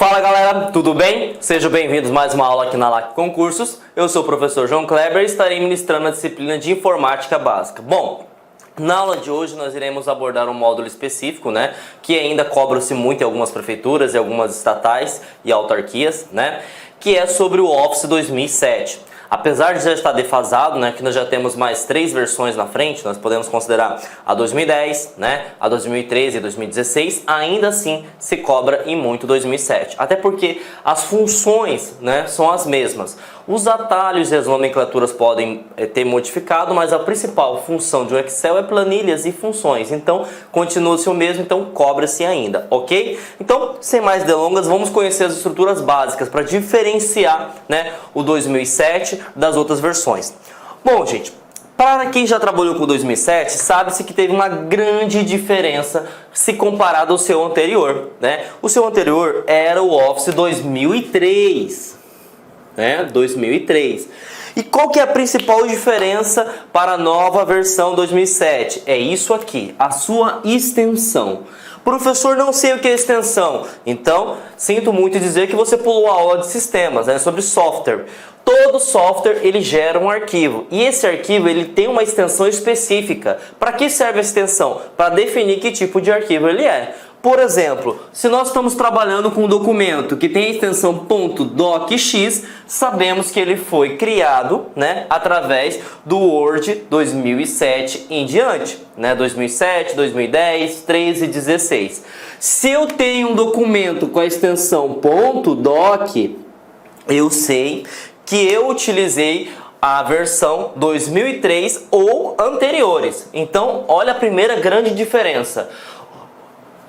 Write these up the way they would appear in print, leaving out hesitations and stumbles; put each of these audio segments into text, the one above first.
Fala galera, tudo bem? Sejam bem-vindos a mais uma aula aqui na LAC Concursos. Eu sou o professor João Kleber e estarei ministrando a disciplina de Informática Básica. Bom, na aula de hoje nós iremos abordar um módulo específico, que ainda cobra-se muito em algumas prefeituras e algumas estatais e autarquias, que é sobre o Office 2007. Apesar de já estar defasado, que nós já temos mais 3 versões na frente, nós podemos considerar a 2010, a 2013 e 2016, ainda assim se cobra em muito 2007. Até porque as funções, são as mesmas. Os atalhos e as nomenclaturas podem ter modificado, mas a principal função de um Excel é planilhas e funções. Então, continua-se o mesmo, então cobra-se ainda, ok? Então, sem mais delongas, vamos conhecer as estruturas básicas para diferenciar o 2007 das outras versões. Bom, gente, para quem já trabalhou com 2007, sabe-se que teve uma grande diferença se comparado ao seu anterior, O seu anterior era o Office 2003. 2003. E qual que é a principal diferença para a nova versão 2007? É isso aqui, a sua extensão. Professor, não sei o que é extensão. Então, sinto muito dizer que você pulou a aula de sistemas, sobre software. Todo software ele gera um arquivo e esse arquivo ele tem uma extensão específica. Para que serve a extensão? Para definir que tipo de arquivo ele é. Por exemplo, se nós estamos trabalhando com um documento que tem a extensão .docx, sabemos que ele foi criado através do Word 2007 em diante. 2007, 2010, 13 e 16. Se eu tenho um documento com a extensão .doc, eu sei que eu utilizei a versão 2003 ou anteriores. Então, olha a primeira grande diferença.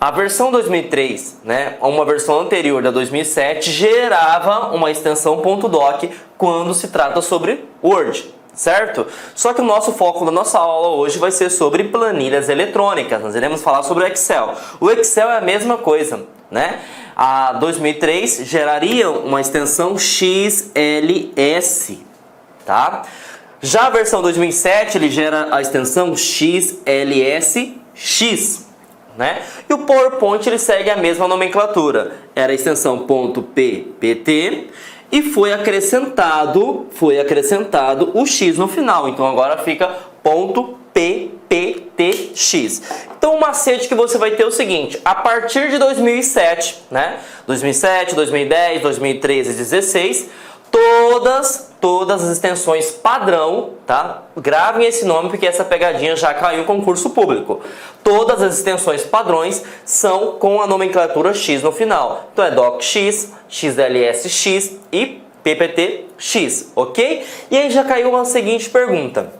A versão 2003, uma versão anterior da 2007, gerava uma extensão .doc quando se trata sobre Word, certo? Só que o nosso foco da nossa aula hoje vai ser sobre planilhas eletrônicas. Nós iremos falar sobre o Excel. O Excel é a mesma coisa, A 2003 geraria uma extensão XLS, tá? Já a versão 2007 ele gera a extensão XLSX. E o PowerPoint ele segue a mesma nomenclatura. Era a extensão .ppt e foi acrescentado o X no final. Então agora fica .pptx. Então o macete que você vai ter é o seguinte: a partir de 2007, 2007, 2010, 2013 e 2016, todas as extensões padrão, tá? Gravem esse nome porque essa pegadinha já caiu em concurso público. Todas as extensões padrões são com a nomenclatura X no final. Então é DocX, XLSX e PPTX, ok? E aí já caiu uma seguinte pergunta.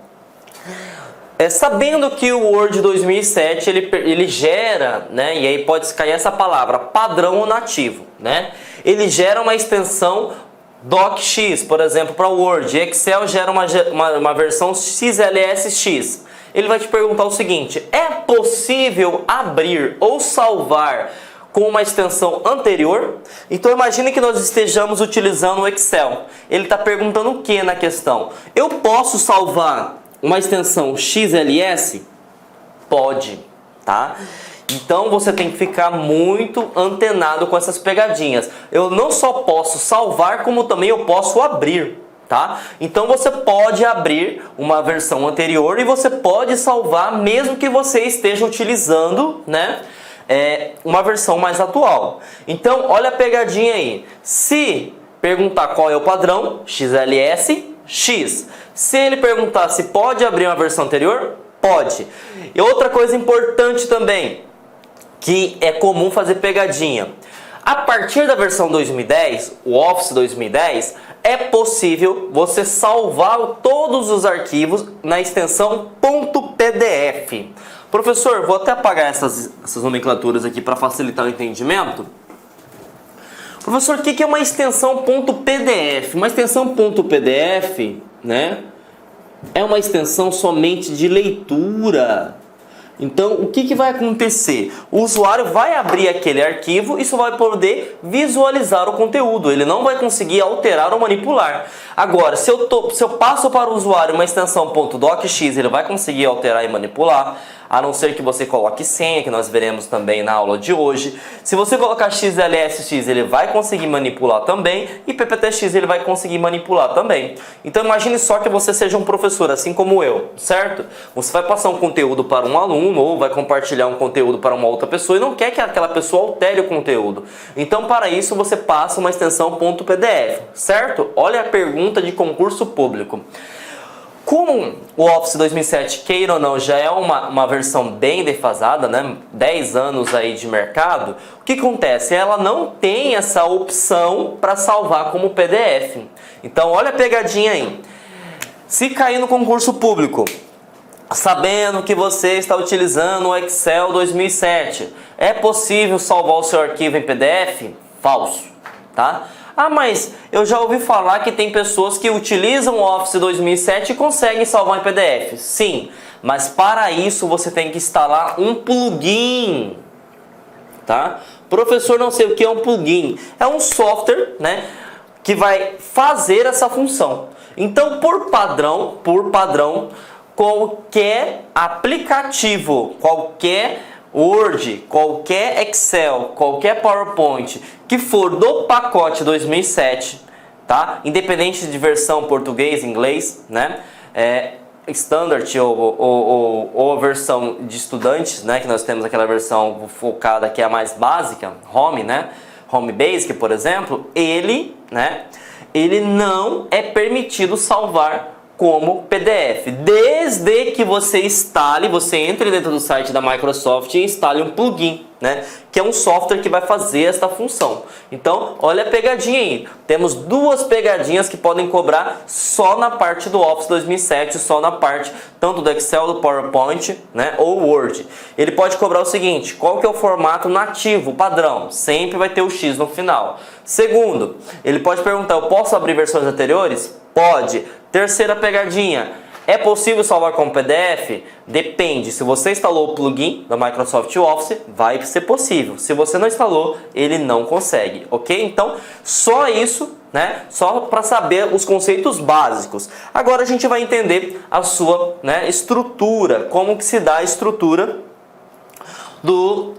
Sabendo que o Word 2007 ele gera, e aí pode cair essa palavra, padrão ou nativo, Ele gera uma extensão DocX, por exemplo, para o Word. Excel gera uma versão XLSX. Ele vai te perguntar o seguinte: é possível abrir ou salvar com uma extensão anterior? Então imagine que nós estejamos utilizando o Excel. Ele está perguntando o que na questão? Eu posso salvar uma extensão XLS? Pode, tá? Então você tem que ficar muito antenado com essas pegadinhas. Eu não só posso salvar, como também eu posso abrir, tá? Então você pode abrir uma versão anterior e você pode salvar mesmo que você esteja utilizando, uma versão mais atual. Então olha a pegadinha aí. Se perguntar qual é o padrão, XLSX. Se ele perguntar se pode abrir uma versão anterior, pode. E outra coisa importante também, que é comum fazer pegadinha. A partir da versão 2010, o Office 2010, é possível você salvar todos os arquivos na extensão .pdf. Professor, vou até apagar essas nomenclaturas aqui para facilitar o entendimento. Professor, o que é uma extensão .pdf? Uma extensão .pdf, é uma extensão somente de leitura. Então, o que vai acontecer? O usuário vai abrir aquele arquivo e só vai poder visualizar o conteúdo. Ele não vai conseguir alterar ou manipular. Agora, se eu passo para o usuário uma extensão .docx, ele vai conseguir alterar e manipular. a não ser que você coloque senha, que nós veremos também na aula de hoje. Se você colocar XLSX, ele vai conseguir manipular também, e PPTX ele vai conseguir manipular também. Então imagine só que você seja um professor, assim como eu, certo? Você vai passar um conteúdo para um aluno, ou vai compartilhar um conteúdo para uma outra pessoa, e não quer que aquela pessoa altere o conteúdo. Então para isso você passa uma extensão .pdf, certo? Olha a pergunta de concurso público. Como o Office 2007, queira ou não, já é uma versão bem defasada, né? 10 anos aí de mercado, o que acontece? Ela não tem essa opção para salvar como PDF. Então olha a pegadinha aí. Se cair no concurso público, sabendo que você está utilizando o Excel 2007, é possível salvar o seu arquivo em PDF? Falso, tá? Ah, mas eu já ouvi falar que tem pessoas que utilizam o Office 2007 e conseguem salvar em PDF. Sim, mas para isso você tem que instalar um plugin, tá? Professor, não sei o que é um plugin. É um software, né, que vai fazer essa função. Então, por padrão, qualquer aplicativo, qualquer Word, qualquer Excel, qualquer PowerPoint que for do pacote 2007, tá? Independente de versão português, inglês, né? Standard ou a versão de estudantes, né? Que nós temos aquela versão focada que é a mais básica, Home, né? Home Basic, por exemplo, ele não é permitido salvar como PDF, desde que você instale, você entre dentro do site da Microsoft e instale um plugin, né, que é um software que vai fazer esta função. Então, olha a pegadinha aí. Temos duas pegadinhas que podem cobrar só na parte do Office 2007, só na parte tanto do Excel, do PowerPoint, né, ou Word. Ele pode cobrar o seguinte: qual que é o formato nativo, padrão? Sempre vai ter o X no final. Segundo, ele pode perguntar: eu posso abrir versões anteriores? Pode. Terceira pegadinha: é possível salvar como PDF? Depende. Se você instalou o plugin da Microsoft Office, vai ser possível. Se você não instalou, ele não consegue, ok? Então, só isso, né? Só para saber os conceitos básicos. Agora a gente vai entender a sua, né, estrutura, como que se dá a estrutura do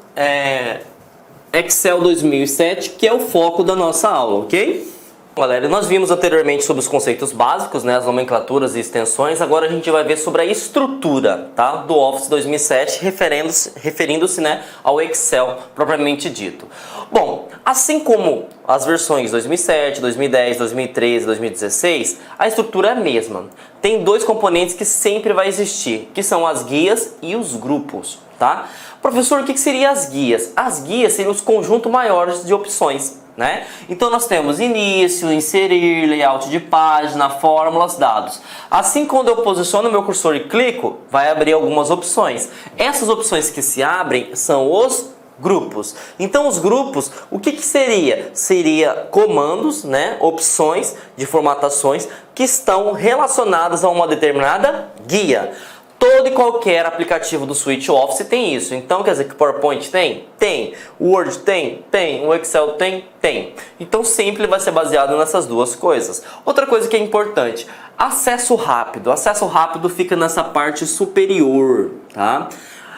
Excel 2007, que é o foco da nossa aula, ok? Galera, nós vimos anteriormente sobre os conceitos básicos, né, as nomenclaturas e extensões. Agora a gente vai ver sobre a estrutura, tá, do Office 2007, referindo-se, né, ao Excel propriamente dito. Bom, assim como as versões 2007, 2010, 2013, 2016, a estrutura é a mesma. Tem dois componentes que sempre vai existir, que são as guias e os grupos, tá? Professor, o que seriam as guias? As guias seriam os conjuntos maiores de opções, né? Então nós temos início, inserir, layout de página, fórmulas, dados. Assim, quando eu posiciono meu cursor e clico, vai abrir algumas opções. Essas opções que se abrem são os grupos. Então os grupos, o que seria? Seria comandos, né? Opções de formatações que estão relacionadas a uma determinada guia. Todo e qualquer aplicativo do Suite Office tem isso. Então quer dizer que o PowerPoint tem? Tem. O Word tem? Tem. O Excel tem? Tem. Então sempre vai ser baseado nessas duas coisas. Outra coisa que é importante: acesso rápido. Acesso rápido fica nessa parte superior, tá?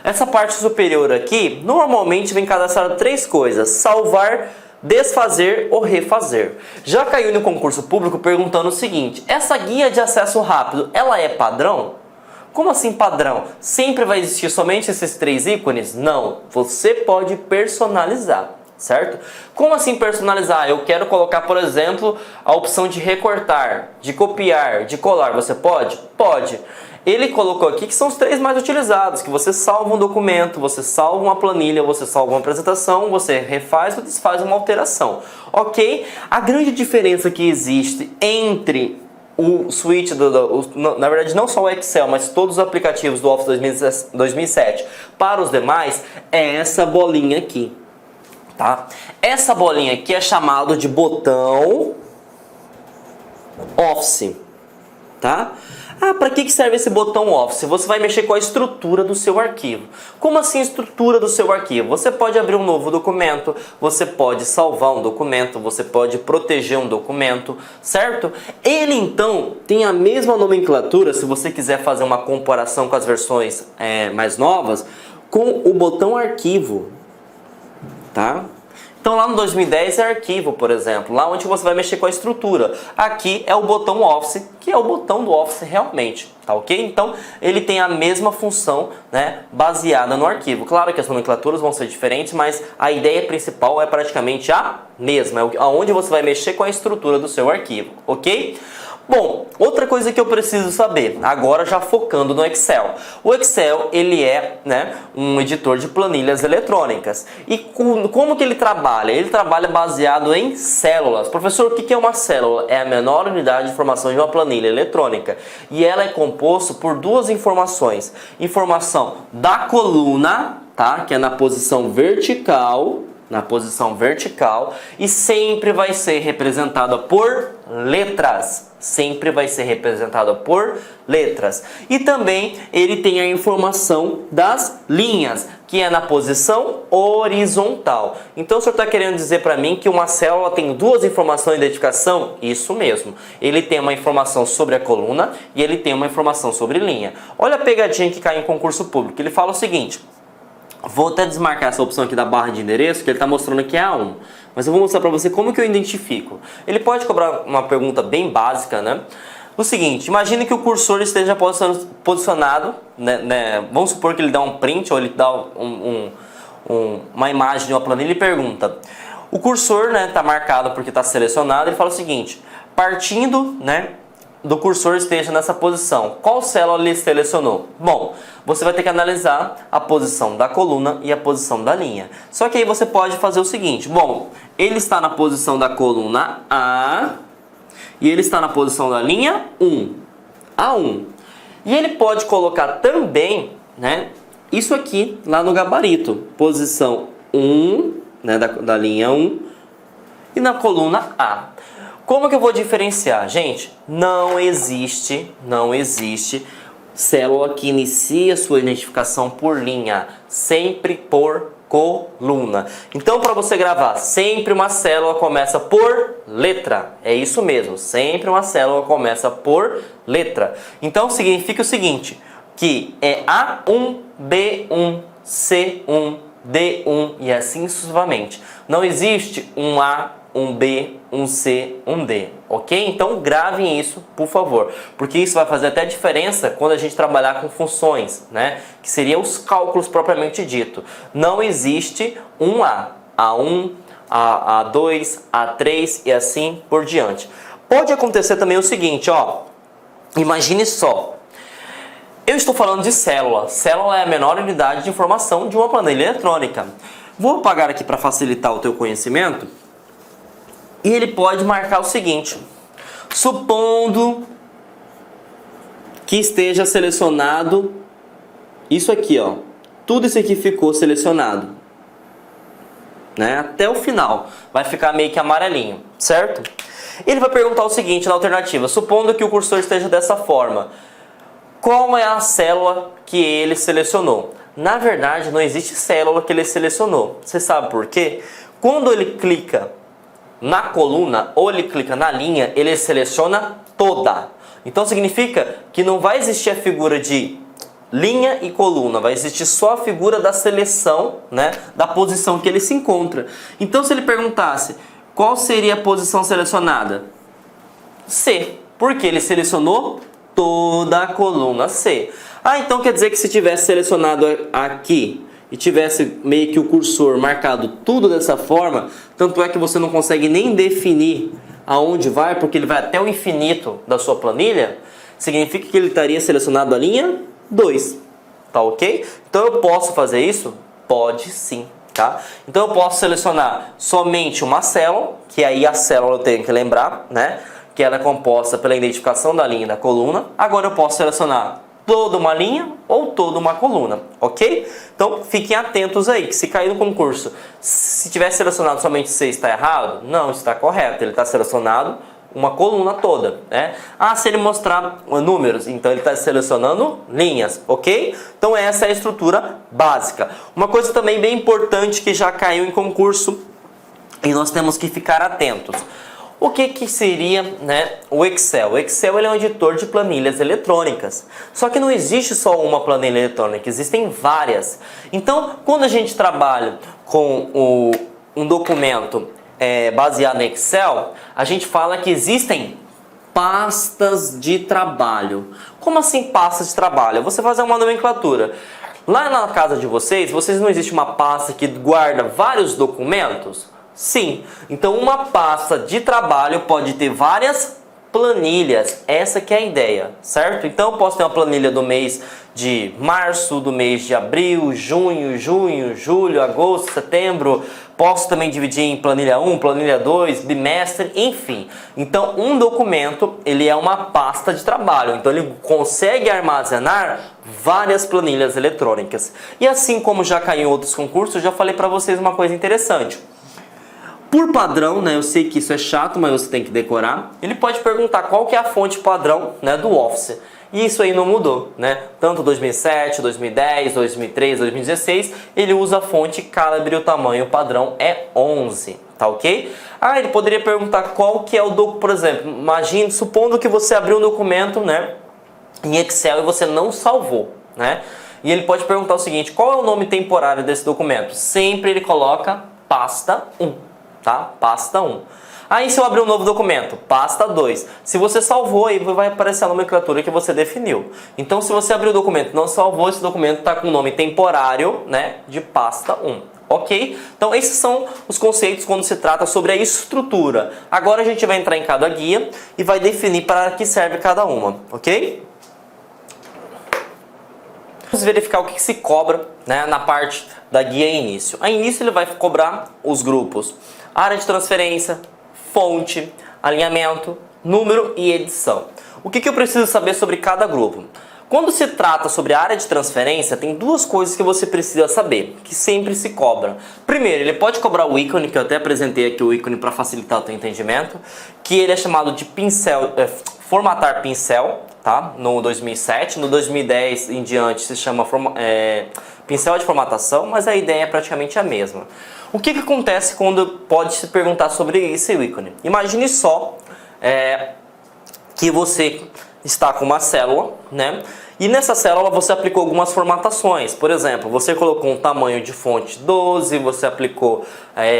Essa parte superior aqui, normalmente vem cadastrado três coisas: salvar, desfazer ou refazer. Já caiu no concurso público perguntando o seguinte: essa guia de acesso rápido, ela é padrão? Como assim padrão? Sempre vai existir somente esses três ícones? Não, você pode personalizar, certo? Como assim personalizar? Eu quero colocar, por exemplo, a opção de recortar, de copiar, de colar. Você pode? Pode. Ele colocou aqui que são os três mais utilizados, que você salva um documento, você salva uma planilha, você salva uma apresentação, você refaz ou desfaz uma alteração, ok? A grande diferença que existe entre o Suite, na verdade não só o Excel, mas todos os aplicativos do Office 2007 para os demais, é essa bolinha aqui, tá? Essa bolinha aqui é chamada de botão Office, tá? Ah, para que serve esse botão Office? Você vai mexer com a estrutura do seu arquivo. Como assim estrutura do seu arquivo? Você pode abrir um novo documento, você pode salvar um documento, você pode proteger um documento, certo? Ele então tem a mesma nomenclatura, se você quiser fazer uma comparação com as versões mais novas, com o botão arquivo, tá? Então lá no 2010 é arquivo, por exemplo, lá onde você vai mexer com a estrutura. Aqui é o botão Office, que é o botão do Office realmente, tá ok? Então ele tem a mesma função, né, baseada no arquivo. Claro que as nomenclaturas vão ser diferentes, mas a ideia principal é praticamente a mesma, é onde você vai mexer com a estrutura do seu arquivo, ok? Bom, outra coisa que eu preciso saber, agora já focando no Excel. O Excel, ele é, né, um editor de planilhas eletrônicas. E como que ele trabalha? Ele trabalha baseado em células. Professor, o que é uma célula? É a menor unidade de informação de uma planilha eletrônica. E ela é composta por duas informações. Informação da coluna, tá, que é na posição vertical, e sempre vai ser representada por letras. Sempre vai ser representada por letras. E também ele tem a informação das linhas, que é na posição horizontal. Então o senhor está querendo dizer para mim que uma célula tem duas informações de identificação? Isso mesmo. Ele tem uma informação sobre a coluna e ele tem uma informação sobre linha. Olha a pegadinha que cai em concurso público. Ele fala o seguinte... Vou até desmarcar essa opção aqui da barra de endereço, que ele está mostrando aqui é A1. Mas eu vou mostrar para você como que eu identifico. Ele pode cobrar uma pergunta bem básica, né? O seguinte, imagine que o cursor esteja posicionado, né? Vamos supor que ele dá um print ou ele dá uma imagem de uma planilha e pergunta. O cursor, né, está marcado porque está selecionado, ele fala o seguinte, partindo, né, do cursor esteja nessa posição. Qual célula ele selecionou? Bom, você vai ter que analisar a posição da coluna e a posição da linha. Só que aí você pode fazer o seguinte. Bom, ele está na posição da coluna A e ele está na posição da linha 1. A1. E ele pode colocar também, né, isso aqui lá no gabarito. Posição 1, né, da linha 1 e na coluna A. Como que eu vou diferenciar? Gente, não existe célula que inicia sua identificação por linha, sempre por coluna. Então, para você gravar, sempre uma célula começa por letra. É isso mesmo, sempre uma célula começa por letra. Então, significa o seguinte, que é A1, B1, C1, D1 e assim sucessivamente. Não existe um A, um B, um C, um D, ok? Então gravem isso, por favor, porque isso vai fazer até diferença quando a gente trabalhar com funções, né? Que seriam os cálculos propriamente dito. Não existe um A, A1, A2, A3 e assim por diante. Pode acontecer também o seguinte, ó, imagine só, eu estou falando de célula. Célula é a menor unidade de informação de uma planilha eletrônica. Vou apagar aqui para facilitar o teu conhecimento. E ele pode marcar o seguinte, supondo que esteja selecionado isso aqui, ó, tudo isso aqui ficou selecionado, né? Até o final, vai ficar meio que amarelinho, certo? Ele vai perguntar o seguinte na alternativa, supondo que o cursor esteja dessa forma, qual é a célula que ele selecionou? Na verdade, não existe célula que ele selecionou. Você sabe por quê? Quando ele clica na coluna ou ele clica na linha, ele seleciona toda. Então significa que não vai existir a figura de linha e coluna, vai existir só a figura da seleção, né, da posição que ele se encontra. Então se ele perguntasse qual seria a posição selecionada? C, porque ele selecionou toda a coluna C. Ah, então quer dizer que se tivesse selecionado aqui e tivesse meio que o cursor marcado tudo dessa forma, tanto é que você não consegue nem definir aonde vai, porque ele vai até o infinito da sua planilha, significa que ele estaria selecionado a linha 2, tá ok? Então eu posso fazer isso? Pode sim, tá? Então eu posso selecionar somente uma célula, que aí a célula eu tenho que lembrar, né? Que ela é composta pela identificação da linha e da coluna. Agora eu posso selecionar toda uma linha ou toda uma coluna, ok? Então fiquem atentos aí, que se cair no concurso, se tiver selecionado somente C, está errado? Não, está correto, ele está selecionado uma coluna toda, né? Ah, se ele mostrar números, então ele está selecionando linhas, ok? Então essa é a estrutura básica. Uma coisa também bem importante que já caiu em concurso e nós temos que ficar atentos. O que seria, né, o Excel? O Excel ele é um editor de planilhas eletrônicas. Só que não existe só uma planilha eletrônica, existem várias. Então, quando a gente trabalha com um documento baseado em Excel, a gente fala que existem pastas de trabalho. Como assim pastas de trabalho? Você fazer uma nomenclatura. Lá na casa de vocês não existe uma pasta que guarda vários documentos? Sim, então uma pasta de trabalho pode ter várias planilhas, essa que é a ideia, certo? Então eu posso ter uma planilha do mês de março, do mês de abril, junho, julho, agosto, setembro. Posso também dividir em planilha 1, planilha 2, bimestre, enfim. Então um documento ele é uma pasta de trabalho, então ele consegue armazenar várias planilhas eletrônicas. E assim como já caiu em outros concursos, eu já falei para vocês uma coisa interessante. Por padrão, né, eu sei que isso é chato, mas você tem que decorar. Ele pode perguntar qual que é a fonte padrão, né, do Office. E isso aí não mudou, né? Tanto 2007, 2010, 2003, 2016, ele usa a fonte Calibre e o tamanho padrão é 11, tá ok? Ah, ele poderia perguntar qual que é o documento, por exemplo, imagine, supondo que você abriu um documento, né, em Excel e você não salvou, né? E ele pode perguntar o seguinte, qual é o nome temporário desse documento? Sempre ele coloca pasta 1. Tá? Pasta 1. Aí se eu abrir um novo documento, pasta 2. Se você salvou, aí vai aparecer a nomenclatura que você definiu. Então se você abrir o documento e não salvou, esse documento está com o nome temporário, né, de pasta 1. Ok? Então esses são os conceitos quando se trata sobre a estrutura. Agora a gente vai entrar em cada guia e vai definir para que serve cada uma. Ok? Vamos verificar o que se cobra, né, na parte da guia início. A início ele vai cobrar os grupos área de transferência, fonte, alinhamento, número e edição. O que eu preciso saber sobre cada grupo? Quando se trata sobre a área de transferência, tem duas coisas que você precisa saber, que sempre se cobra. Primeiro, ele pode cobrar o ícone, que eu até apresentei aqui o ícone para facilitar o teu entendimento, que ele é chamado de pincel, formatar pincel, tá? No 2007, no 2010 em diante se chama pincel de formatação, mas a ideia é praticamente a mesma. O que acontece quando pode se perguntar sobre esse ícone? Imagine só que você está com uma célula, né? E nessa célula você aplicou algumas formatações. Por exemplo, você colocou um tamanho de fonte 12, você aplicou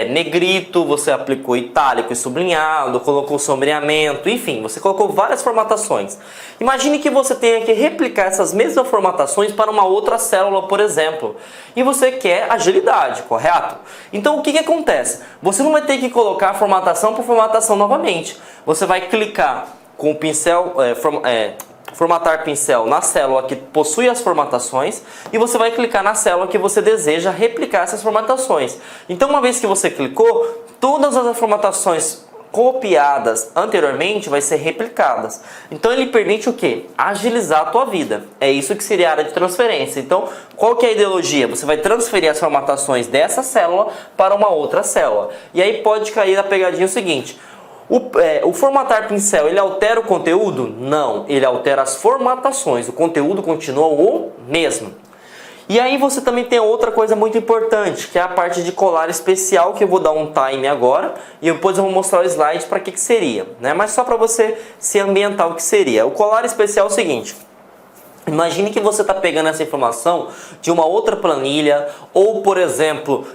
negrito, você aplicou itálico e sublinhado, colocou sombreamento, enfim, você colocou várias formatações. Imagine que você tenha que replicar essas mesmas formatações para uma outra célula, por exemplo. E você quer agilidade, correto? Então o que acontece? Você não vai ter que colocar formatação por formatação novamente. Você vai clicar com o pincel, formatar pincel na célula que possui as formatações e você vai clicar na célula que você deseja replicar essas formatações. Então uma vez que você clicou, todas as formatações copiadas anteriormente vai ser replicadas. Então ele permite o quê? Agilizar a tua vida. É isso que seria a área de transferência. Então qual que é a ideologia? Você vai transferir as formatações dessa célula para uma outra célula. E aí pode cair na pegadinha o seguinte: o formatar pincel, ele altera o conteúdo? Não, ele altera as formatações, o conteúdo continua o mesmo. E aí você também tem outra coisa muito importante, que é a parte de colar especial, que eu vou dar um time agora, e depois eu vou mostrar o slide para que seria, né? Mas só para você se ambientar o que seria. O colar especial é o seguinte: imagine que você está pegando essa informação de uma outra planilha, ou por exemplo,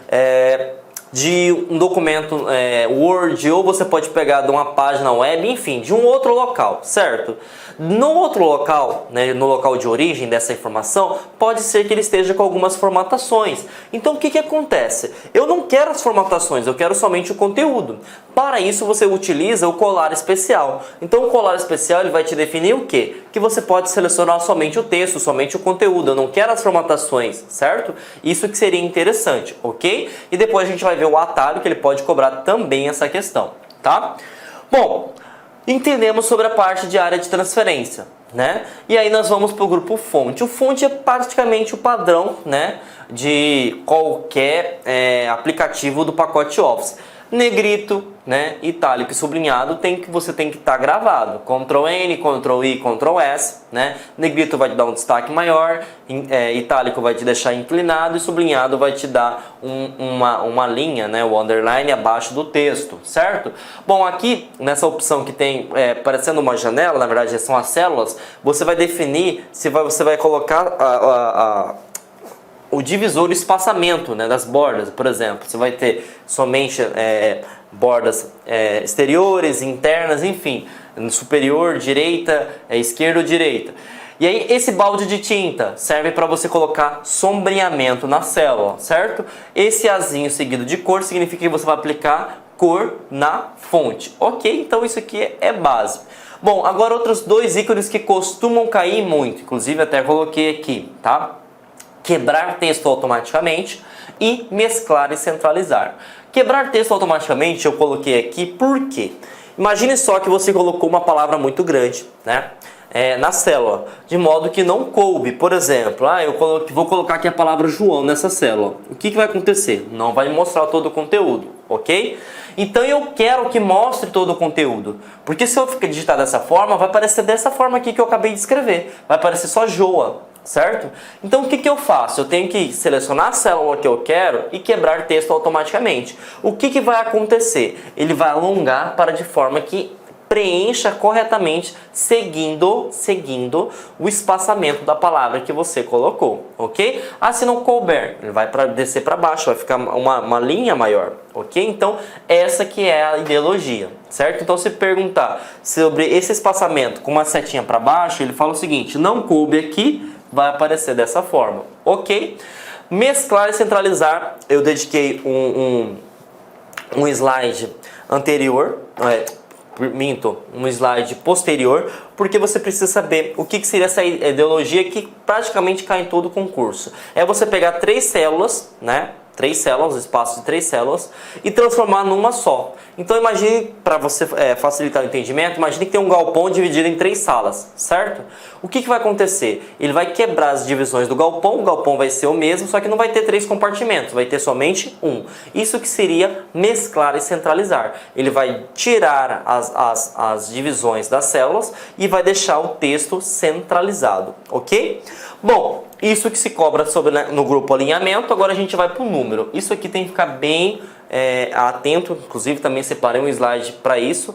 de um documento Word, ou você pode pegar de uma página web, enfim, de um outro local, certo? No outro local, né, no local de origem dessa informação, pode ser que ele esteja com algumas formatações. Então o que acontece? Eu não quero as formatações, eu quero somente o conteúdo. Para isso você utiliza o colar especial. Então o colar especial ele vai te definir o quê? Que você pode selecionar somente o texto, somente o conteúdo. Eu não quero as formatações, certo? Isso que seria interessante, ok? E depois a gente vai ver o atalho, que ele pode cobrar também essa questão, tá? Bom, entendemos sobre a parte de área de transferência, né? E aí nós vamos para o grupo fonte. O fonte é praticamente o padrão, né, de qualquer aplicativo do pacote Office. Negrito, né, itálico e sublinhado você tem que estar gravado. Ctrl N, Ctrl I, Ctrl S, né? Negrito vai te dar um destaque maior, itálico vai te deixar inclinado e sublinhado vai te dar uma linha, né, o underline abaixo do texto, certo? Bom, aqui nessa opção que tem parecendo uma janela, na verdade são as células, você vai definir se você vai colocar o divisor, o espaçamento, né, das bordas, por exemplo. Você vai ter somente bordas exteriores, internas, enfim, superior, direita, esquerda ou direita. E aí esse balde de tinta serve para você colocar sombreamento na célula, certo? Esse azinho seguido de cor significa que você vai aplicar cor na fonte, ok? Então isso aqui é básico. Bom, agora outros dois ícones que costumam cair muito, inclusive até coloquei aqui, tá? Quebrar texto automaticamente e mesclar e centralizar. Quebrar texto automaticamente eu coloquei aqui por quê? Imagine só que você colocou uma palavra muito grande, né, na célula, de modo que não coube. Por exemplo, vou colocar aqui a palavra João nessa célula. O que vai acontecer? Não vai mostrar todo o conteúdo, ok? Então eu quero que mostre todo o conteúdo, porque se eu digitar dessa forma, vai aparecer dessa forma aqui que eu acabei de escrever. Vai aparecer só Joa, certo? Então o que eu faço? Eu tenho que selecionar a célula que eu quero e quebrar texto automaticamente. O que vai acontecer? Ele vai alongar para de forma que preencha corretamente, seguindo o espaçamento da palavra que você colocou, ok? Se não couber, ele vai descer para baixo, vai ficar uma linha maior, ok? Então essa que é a ideologia, certo? Então se perguntar sobre esse espaçamento com uma setinha para baixo, ele fala o seguinte: não coube aqui, vai aparecer dessa forma, ok? Mesclar e centralizar, eu dediquei um slide anterior, um slide posterior, porque você precisa saber o que seria essa ideologia que praticamente cai em todo concurso. É você pegar 3 células, né? 3 células, espaço de 3 células, e transformar numa só. Então imagine, para você facilitar o entendimento, imagine que tem um galpão dividido em 3 salas, certo? O que vai acontecer? Ele vai quebrar as divisões do galpão, o galpão vai ser o mesmo, só que não vai ter 3 compartimentos, vai ter somente um. Isso que seria mesclar e centralizar. Ele vai tirar as divisões das células e vai deixar o texto centralizado, ok? Bom, isso que se cobra no grupo alinhamento. Agora a gente vai para o número. Isso aqui tem que ficar bem atento, inclusive também separei um slide para isso.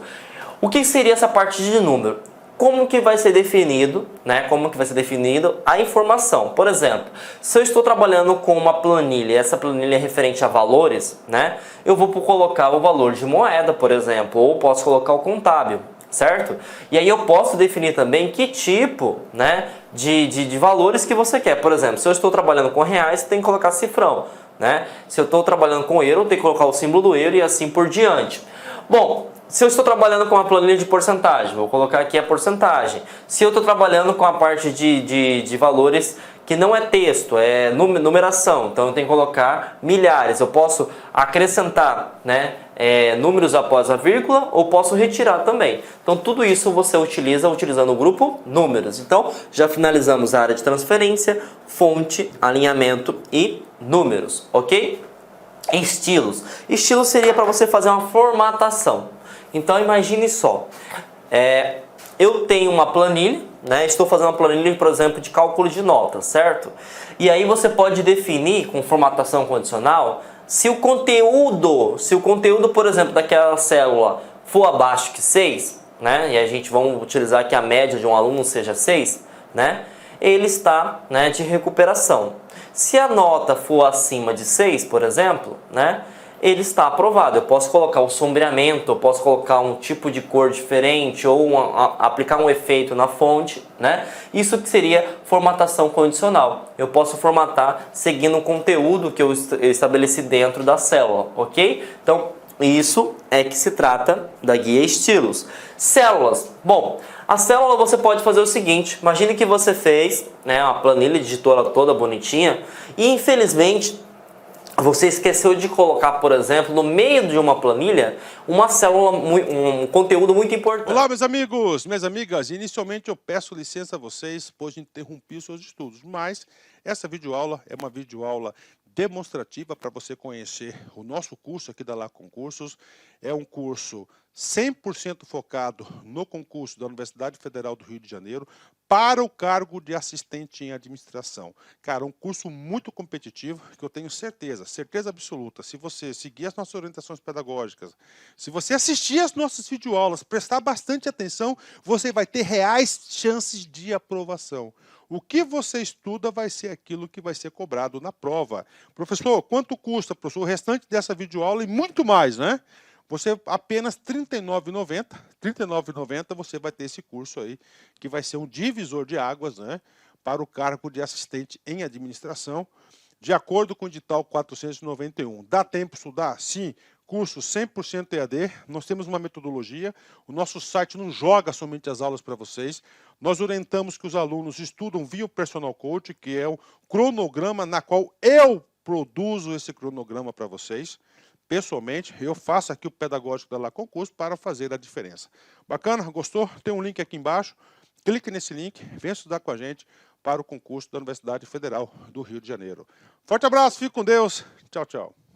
O que seria essa parte de número? Como que vai ser definido, né? Como que vai ser definido a informação? Por exemplo, se eu estou trabalhando com uma planilha, e essa planilha é referente a valores, né? Eu vou colocar o valor de moeda, por exemplo, ou posso colocar o contábil, certo? E aí eu posso definir também que tipo, né, de valores que você quer. Por exemplo, se eu estou trabalhando com reais, tem que colocar cifrão, né? Se eu estou trabalhando com euro, tem que colocar o símbolo do euro e assim por diante. Bom, se eu estou trabalhando com uma planilha de porcentagem, vou colocar aqui a porcentagem. Se eu estou trabalhando com a parte de valores que não é texto, é numeração, então eu tenho que colocar milhares. Eu posso acrescentar, né, números após a vírgula, ou posso retirar também. Então tudo isso você utiliza utilizando o grupo números. Então já finalizamos a área de transferência, fonte, alinhamento e números, ok? Estilos. Estilos seria para você fazer uma formatação. Então imagine só, eu tenho uma planilha, né? Estou fazendo uma planilha, por exemplo, de cálculo de notas, certo? E aí você pode definir com formatação condicional se o conteúdo, por exemplo, daquela célula for abaixo que 6, né? E a gente vamos utilizar que a média de um aluno seja 6, né? Ele está, né, de recuperação. Se a nota for acima de 6, por exemplo, né, ele está aprovado. Eu posso colocar o sombreamento, eu posso colocar um tipo de cor diferente ou aplicar um efeito na fonte, né? Isso que seria formatação condicional. Eu posso formatar seguindo o conteúdo que eu estabeleci dentro da célula, ok? Então, isso é que se trata da guia estilos. Células. Bom, a célula você pode fazer o seguinte. Imagine que você fez, né, uma planilha, digitou ela toda bonitinha e infelizmente você esqueceu de colocar, por exemplo, no meio de uma planilha, uma célula, um conteúdo muito importante. Olá, meus amigos, minhas amigas. Inicialmente eu peço licença a vocês, pois interrompi os seus estudos, mas essa videoaula é uma videoaula demonstrativa para você conhecer o nosso curso aqui da La Concursos. É um curso 100% focado no concurso da Universidade Federal do Rio de Janeiro para o cargo de assistente em administração. Cara, um curso muito competitivo que eu tenho certeza absoluta, se você seguir as nossas orientações pedagógicas, se você assistir as nossas videoaulas, prestar bastante atenção, você vai ter reais chances de aprovação. O que você estuda vai ser aquilo que vai ser cobrado na prova. Professor, quanto custa, professor, o restante dessa videoaula e muito mais, né? Você apenas R$ 39,90, R$ 39,90 você vai ter esse curso aí, que vai ser um divisor de águas, né, para o cargo de assistente em administração, de acordo com o edital 491. Dá tempo de estudar? Sim. Curso 100% EAD, nós temos uma metodologia, o nosso site não joga somente as aulas para vocês, nós orientamos que os alunos estudam via o Personal Coach, que é o cronograma na qual eu produzo esse cronograma para vocês. Pessoalmente, eu faço aqui o pedagógico da La Concurso para fazer a diferença. Bacana? Gostou? Tem um link aqui embaixo. Clique nesse link, venha estudar com a gente para o concurso da Universidade Federal do Rio de Janeiro. Forte abraço, fique com Deus. Tchau, tchau.